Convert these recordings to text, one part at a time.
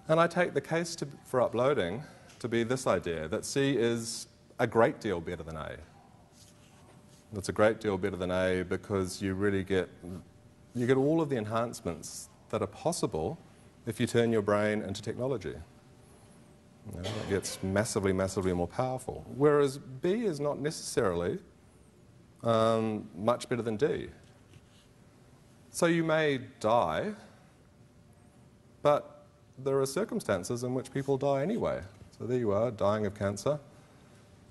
And I take the case for uploading to be this idea, that C is a great deal better than A. It's a great deal better than A because you really get all of the enhancements that are possible if you turn your brain into technology. You know, it gets massively, massively more powerful. Whereas B is not necessarily much better than D. So you may die, but there are circumstances in which people die anyway. So there you are, dying of cancer.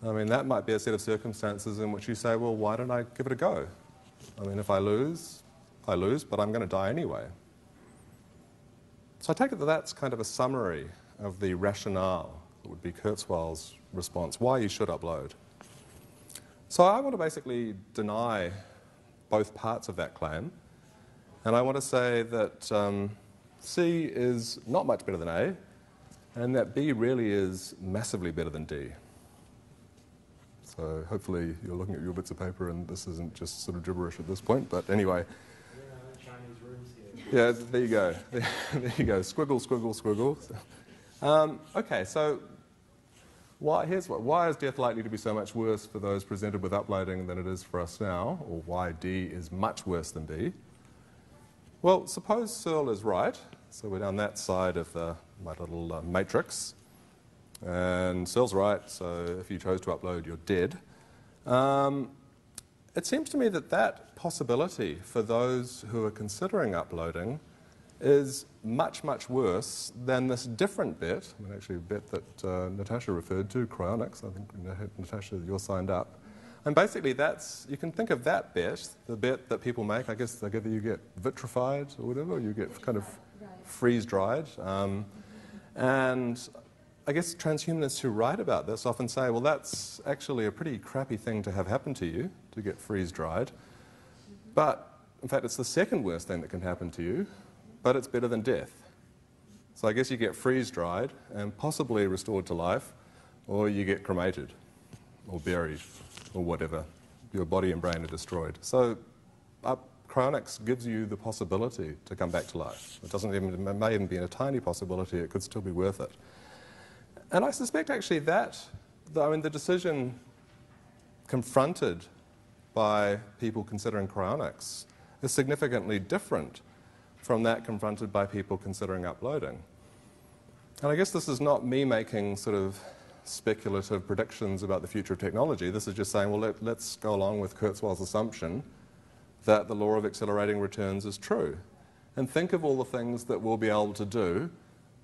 I mean, that might be a set of circumstances in which you say, well, why don't I give it a go? I mean, if I lose, I lose, but I'm going to die anyway. So I take it that that's kind of a summary of the rationale that would be Kurzweil's response, why you should upload. So I want to basically deny both parts of that claim, and I want to say that C is not much better than A, and that B really is massively better than D. So hopefully you're looking at your bits of paper and this isn't just sort of gibberish at this point, but anyway. Chinese rooms here. Yeah, there you go. There you go. Squiggle, squiggle, squiggle. Okay, so why is death likely to be so much worse for those presented with uploading than it is for us now, or why D is much worse than B? Well, suppose Searle is right. So we're down that side of my little matrix. And Searle's right, so if you chose to upload, you're dead. It seems to me that that possibility for those who are considering uploading is much, much worse than this different bet, I mean, actually a bet that Natasha referred to, cryonics. I think, Natasha, you're signed up. And basically that's, you can think of that bet, the bet that people make, I guess either you get vitrified or whatever, or you get kind of freeze-dried. And I guess transhumanists who write about this often say, well, that's actually a pretty crappy thing to have happen to you, to get freeze-dried. But, in fact, it's the second worst thing that can happen to you, but it's better than death. So I guess you get freeze-dried and possibly restored to life, or you get cremated, or buried, or whatever. Your body and brain are destroyed. So cryonics gives you the possibility to come back to life. It may even be a tiny possibility, it could still be worth it. And I suspect actually that, the decision confronted by people considering cryonics is significantly different from that confronted by people considering uploading. And I guess this is not me making sort of speculative predictions about the future of technology. This is just saying, well, let's go along with Kurzweil's assumption that the law of accelerating returns is true. And think of all the things that we'll be able to do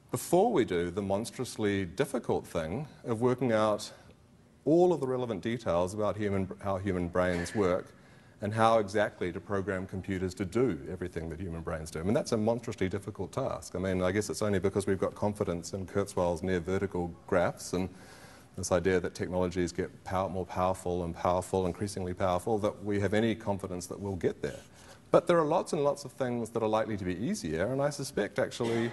before we do the monstrously difficult thing of working out all of the relevant details about how human brains work and how exactly to program computers to do everything that human brains do. I mean, that's a monstrously difficult task. I mean, I guess it's only because we've got confidence in Kurzweil's near-vertical graphs and this idea that technologies get more powerful, increasingly powerful, that we have any confidence that we'll get there. But there are lots and lots of things that are likely to be easier, and I suspect actually,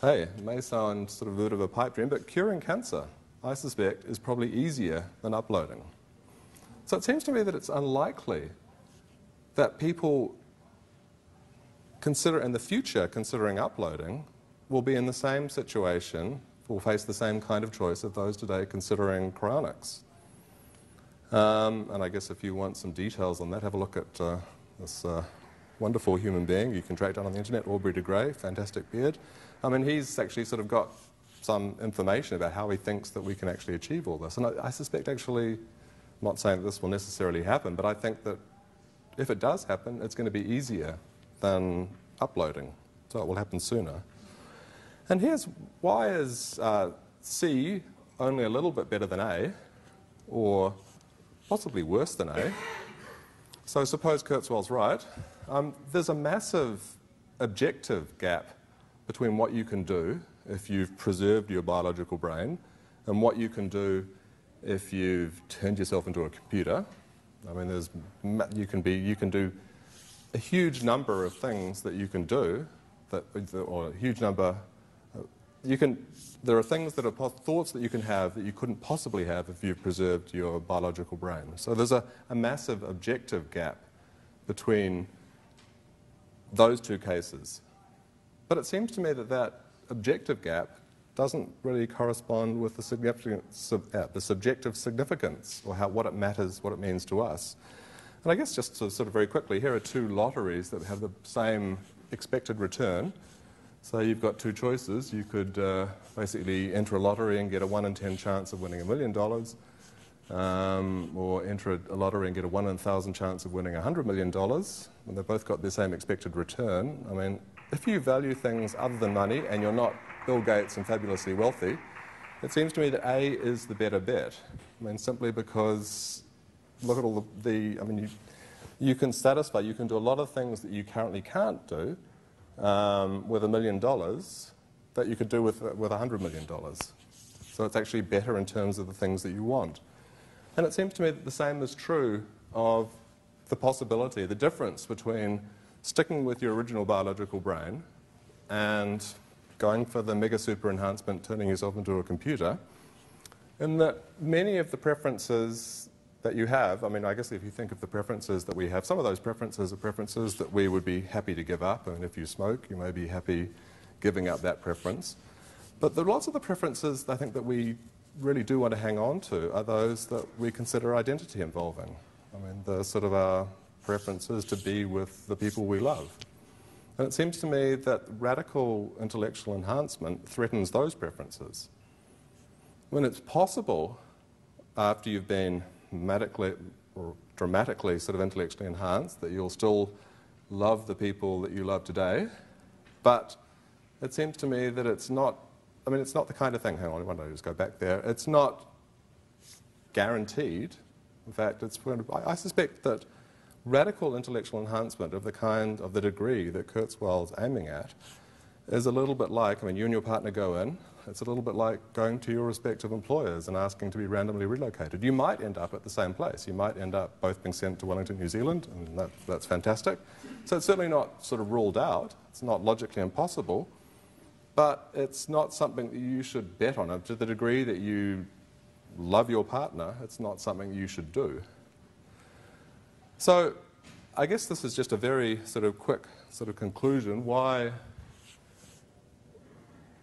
hey, it may sound sort of a bit of a pipe dream, but curing cancer, I suspect, is probably easier than uploading. So it seems to me that it's unlikely that people in the future considering uploading will be in the same situation, will face the same kind of choice of those today considering cryonics. And I guess if you want some details on that, have a look at this wonderful human being you can track down on the internet, Aubrey de Grey, fantastic beard. I mean, he's actually sort of got some information about how he thinks that we can actually achieve all this. And I suspect actually, I'm not saying that this will necessarily happen, but I think that if it does happen, it's going to be easier than uploading. So it will happen sooner. And here's why is C only a little bit better than A, or possibly worse than A. So suppose Kurzweil's right. There's a massive objective gap between what you can do if you've preserved your biological brain and what you can do if you've turned yourself into a computer. I mean, you can do a huge number of things that you can do, or a huge number. There are things that are thoughts that you can have that you couldn't possibly have if you've preserved your biological brain. So there's a massive objective gap between those two cases. But it seems to me that that objective gap doesn't really correspond with the significance of, the subjective significance, or what it matters, what it means to us. And I guess just to sort of very quickly, here are two lotteries that have the same expected return. So you've got two choices. You could basically enter a lottery and get a 1 in 10 chance of winning $1 million, or enter a lottery and get a 1 in 1,000 chance of winning $100 million, and they've both got the same expected return. I mean, if you value things other than money and you're not Bill Gates and fabulously wealthy, it seems to me that A is the better bet. I mean, simply because look at all I mean, you can satisfy, you can do a lot of things that you currently can't do with $1 million that you could do with $100 million. So it's actually better in terms of the things that you want. And it seems to me that the same is true of the possibility, the difference between sticking with your original biological brain and going for the mega super enhancement, turning yourself into a computer, in that many of the preferences that you have, I mean, I guess if you think of the preferences that we have, some of those preferences are preferences that we would be happy to give up. I mean, if you smoke, you may be happy giving up that preference. But there are lots of the preferences, I think, that we really do want to hang on to are those that we consider identity involving. I mean, the sort of our preferences to be with the people we love. And it seems to me that radical intellectual enhancement threatens those preferences. When it's possible, after you've been dramatically sort of intellectually enhanced, that you'll still love the people that you love today, but it seems to me that it's not, I mean, it's not the kind of thing, hang on, why don't I just go back there, it's not guaranteed. In fact, I suspect that radical intellectual enhancement of the kind, of the degree that Kurzweil's aiming at is a little bit like, I mean, you and your partner go in, it's a little bit like going to your respective employers and asking to be randomly relocated. You might end up at the same place. You might end up both being sent to Wellington, New Zealand, and that's fantastic. So it's certainly not sort of ruled out. It's not logically impossible, but it's not something that you should bet on. To the degree that you love your partner, it's not something you should do. So I guess this is just a very sort of quick sort of conclusion. Why,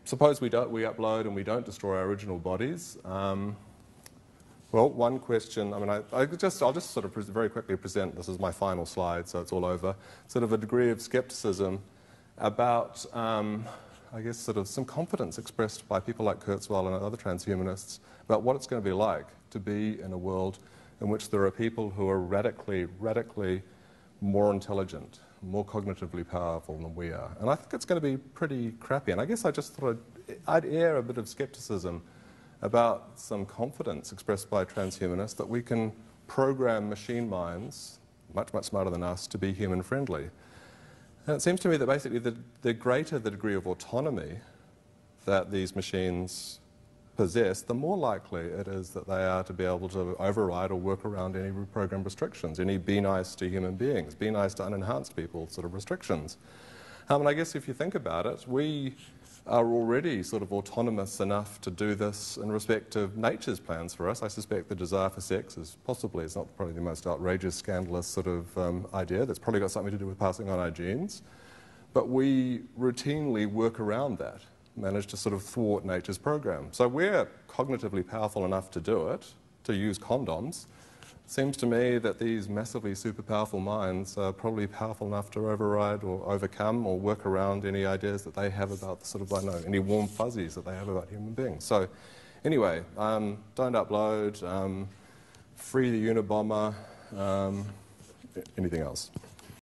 suppose we upload and we don't destroy our original bodies. Well, one question, I mean, I'll just sort of very quickly present, this is my final slide, so it's all over, sort of a degree of skepticism about, I guess, sort of some confidence expressed by people like Kurzweil and other transhumanists about what it's going to be like to be in a world in which there are people who are radically more intelligent, more cognitively powerful than we are. And I think it's going to be pretty crappy. And I guess I just thought I'd air a bit of skepticism about some confidence expressed by transhumanists that we can program machine minds, much, much smarter than us, to be human-friendly. And it seems to me that basically the greater the degree of autonomy that these machines possess, the more likely it is that they are to be able to override or work around any program restrictions, any be nice to human beings, be nice to unenhanced people sort of restrictions. And I guess if you think about it, we are already sort of autonomous enough to do this in respect of nature's plans for us. I suspect the desire for sex is possibly, it's not probably the most outrageous, scandalous sort of idea. That's probably got something to do with passing on our genes. But we routinely work around that, manage to sort of thwart nature's program. So we're cognitively powerful enough to do it, to use condoms. It seems to me that these massively super powerful minds are probably powerful enough to override or overcome or work around any ideas that they have about the sort of, I don't know, any warm fuzzies that they have about human beings. So anyway, don't upload, free the Unabomber, anything else.